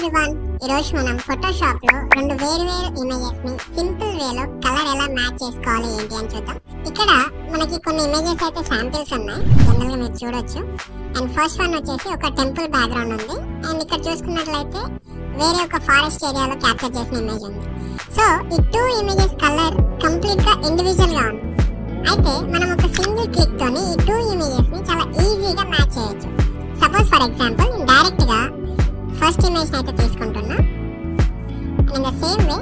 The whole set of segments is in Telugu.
ఎవ్రీవన్, ఈరోజు మనం ఫోటోషాప్ లో రెండు వేరు ఇమేజెస్ ని సింపుల్ వేలో కలర్ ఎలా మ్యాచ్ చేసుకోవాలి ఏంటి అని చూద్దాం. ఇక్కడ మనకి కొన్ని ఇమేజెస్ అయితే శాంపిల్స్ ఉన్నాయి, జనరల్ గా మీరు చూడొచ్చు. అండ్ ఫస్ట్ వన్ వచ్చేసి ఒక టెంపుల్ బ్యాక్గ్రౌండ్ ఉంది. అండ్ ఇక్కడ చూసుకున్నట్లయితే వేరే ఒక ఫారెస్ట్ ఏరియాలో క్యాప్చర్ చేసిన ఇమేజ్ ఉంది. సో ఈ టూ ఇమేజెస్ కలర్ కంప్లీట్ గా ఇండివిజువల్ గా ఉంది. అయితే మనం ఒక సింగిల్ క్లిక్ తోని ఈ టూ ఇమేజెస్ ని చాలా ఈజీగా మ్యాచ్ చేయొచ్చు. సపోజ్ ఫర్ ఎగ్జాంపుల్ నేను డైరెక్ట్ గా ఫస్ట్ ఇమేజ్ అయితే తీసుకుంటున్నా, and the same way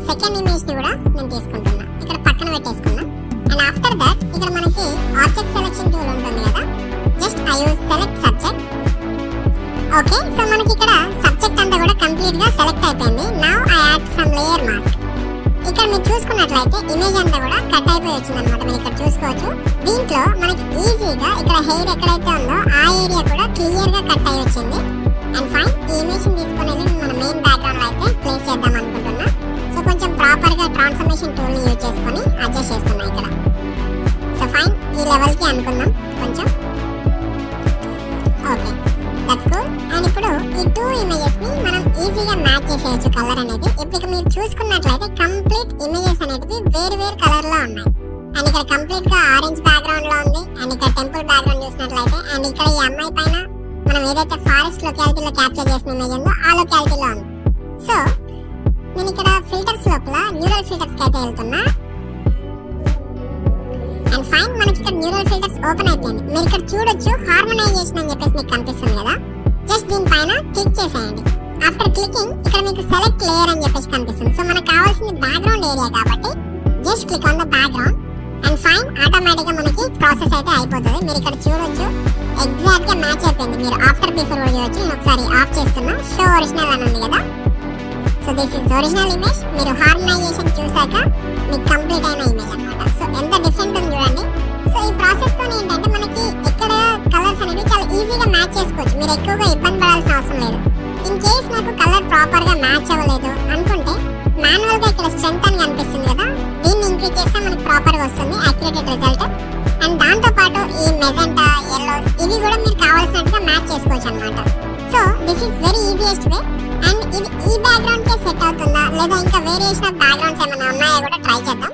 second image ని కూడా నేను తీసుకుంటున్నా, ఇక్కడ పక్కన పెట్టేసుకున్నా. అండ్ ఆఫ్టర్ దట్ ఇక్కడ మనకి ఆబ్జెక్ట్ సెలెక్షన్ టూల్ ఉంటుంది కదా, just I use select subject. Okay, so మనకి ఇక్కడ సబ్జెక్ట్ అంతా కూడా కంప్లీట్ గా సెలెక్ట్ అయిపోయింది. Now I add some layer mask. ఇక్కడ మీరు చూసుకున్నట్లయితే ఇమేజ్ అంతా కూడా కట్ అయిపోయి వచ్చింది అనమాట. మీరు ఇక్కడ చూసుకోవచ్చు. దీంట్లో మనకి ఈజీగా ఇక్కడ హెయిర్ ఎక్కడైతే ఉందో ఆ ఏరియా కూడా క్లియర్ గా కట్ అయి వచ్చింది. అండ్ ఫైన్, ఈ ఇమేజ్ ని తీసుకుని మన మెయిన్ బ్యాక్గ్రౌండ్ లో అయితే ప్లేస్ చేద్దాం అనుకుంటున్నా. సో కొంచెం ప్రాపర్ గా ట్రాన్స్ఫర్మేషన్ టూల్ ని యూజ్ చేసుకొని అడ్జస్ట్ చేస్తున్నా ఇక్కడ. సో ఫైన్, ఈ లెవెల్ కి అనుకుందాం కొంచెం. Okay, that's good. అండ్ ఇప్పుడు ఈ టూ ఇమేజెస్ ని మనం ఈజీగా మ్యాచ్ చేసేయచ్చు కలర్ అనేది. ఇప్పుడు మీరు చూసుకున్నట్లయితే కంప్లీట్ ఇమేజెస్ అనేటివి వేరు కలర్ లో ఉన్నాయి. అండ్ ఇక్కడ కంప్లీట్ గా ఆరెంజ్ బ్యాక్గ్రౌండ్ లో ఉంది. అండ్ ఇక్కడ టెంపుల్ బ్యాక్గ్రౌండ్ చూసినట్లయితే, అండ్ ఇక్కడ ఈ అమ్మాయి పైన మనం ఏదైతే ఫారెస్ట్ లొకాలిటీలో క్యాప్చర్ చేసిన ఇమేజ్ ఉందో ఆ లొకాలిటీలో ఉంది. సో నేను ఇక్కడ ఫిల్టర్స్ లోపల న్యూరల్ ఫిల్టర్స్ కి అయితే వెళ్తున్నా. అండ్ ఫైన్, మనకి ఇక్కడ న్యూరల్ ఫిల్టర్స్ ఓపెన్ అయిపోయింది. మీరు ఇక్కడ చూడొచ్చు హార్మోనైజేషన్ అని చెప్పేసి మీకు కనిపిస్తుంది కదా. జస్ట్ దీనిపైన క్లిక్ చేసేయండి. ఆఫ్టర్ క్లికింగ్ ఇక్కడ మీకు సెలెక్ట్ లేయర్ అని చెప్పేసి కనిపిస్తుంది. సో మనకు కావాల్సింది బ్యాక్గ్రౌండ్ ఏరియా కాబట్టి just click on the background. And fine, automatic గా మనకి ప్రాసెస్ అయితే అయిపోతుంది. మీరు ఇక్కడ చూడొచ్చు ఎగ్జాక్ట్ గా మ్యాచ్ అయిపోయింది. మీరు ఆఫ్టర్ బిఫోర్ కూడా చూడొచ్చు. నేను ఒకసారి ఆఫ్ చేస్తున్నా. షో ఒరిజినల్ అని ఉంది కదా. So this is original image. మీరు హార్మోనైజేషన్ చూసాక మీకు కంప్లీట్ అయిన ఇమేజ్ అన్నమాట. సో ఎంత డిఫరెంట్ ఉంది చూడండి. సో ఈ ప్రాసెస్ తో ఏంటంటే మనకి ఇక్కడ కలర్స్ అనేవి చాలా ఈజీగా మ్యాచ్ చేసుకోవచ్చు. మీరు ఎక్కువగా ఇబ్బంది పడాల్సిన అవసరం లేదు. ఇన్ కేస్ నాకు కలర్ ప్రాపర్ గా మ్యాచ్ అవ్వలేదు అనుకుంటే మాన్యువల్ గా ఇక్కడ స్ట్రెంత్ అని కనిపిస్తుంది కదా, దీన్ని ఇంక్రీజ్ చేస్తే మనకి ప్రాపర్ గా వస్తుంది యాక్యురేటెడ్ రిజల్ట్. అండ్ దాంతో పాటు ఈ మెజెంటా, yellows ఇవి కూడా మీరు కావాల్సినట్టుగా మ్యాచ్ చేసుకోవచ్చు అన్నమాట. So this is very easiest way. And ఇది ఈ బ్యాక్గ్రౌండ్ కే సెట్ అవుతుందా లేదా ఇంకా వేరియేషన్ ఆఫ్ బ్యాక్గ్రౌండ్స్ ఏమైనా ఉన్నాయో కూడా ట్రై చేద్దాం.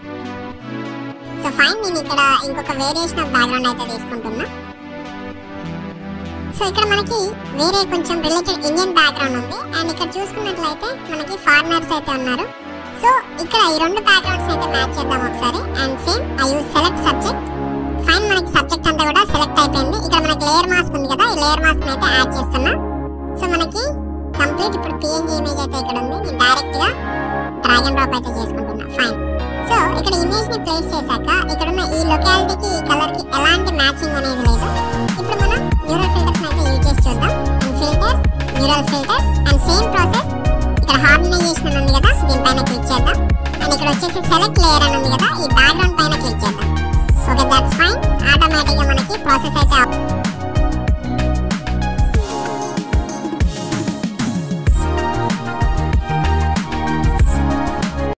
సో ఫైన్, నేను ఇక్కడ ఇంకొక వేరియేషన్ ఆఫ్ బ్యాక్గ్రౌండ్ అయితే తీసుకుంటున్నా. సో ఇక్కడ మనకి వేరే కొంచెం రిలేటెడ్ ఇండియన్ బ్యాక్గ్రౌండ్ ఉంది. అండ్ ఇక్కడ చూసుకున్నట్లయితే మనకి ఫారినర్స్ అయితే ఉన్నారు. సో ఇక్కడ ఈ రెండు బ్యాక్గ్రౌండ్స్ అయితే మ్యాచ్ చేద్దాం ఒకసారి. And same I use select subject. Fine, మనకి సబ్జెక్ట్ అంతా కూడా సెలెక్ట్ అయిపోయింది. ఇక్కడ మనకి లేయర్ మాస్క్ ఉంది కదా, ఈ లేయర్ మాస్క్ అయితే యాడ్ చేస్తున్నా. సో మనకి కంప్లీట్ ఇప్పుడు పిఎన్జీ ఇమేజ్ అయితే ఇక్కడ ఉంది. నేను డైరెక్ట్ గా డ్రాగ్ అండ్ డ్రాప్ అయితే చేసుకుంటున్నా. ఫైన్. సో ఇక్కడ ఇమేజ్ ని ప్లేస్ చేశాక ఇక్కడ ఉన్న ఈ లొకాలిటీకి ఈ కలర్ కి ఎలాంటి మ్యాచింగ్ అనేది లేదు. ఇప్పుడు మనం న్యూరల్ ఫిల్టర్స్ అయితే యూజ్ చేసి చూద్దాం. And filters, neural filters, and same process. ఇక్కడ హార్మోనైజేషన్ అని ఉంది కదా, దీనిపైన క్లిక్ చేద్దాం. అండ్ ఇక్కడ వచ్చేసి సెలెక్ట్ లేయర్ అని ఉంది కదా, ఈ బ్యాక్గ్రౌండ్ పైన క్లిక్ చేద్దాం. Okay, that's fine. ఆటోమేటిక్ గా మనకి ప్రాసెస్ అయితే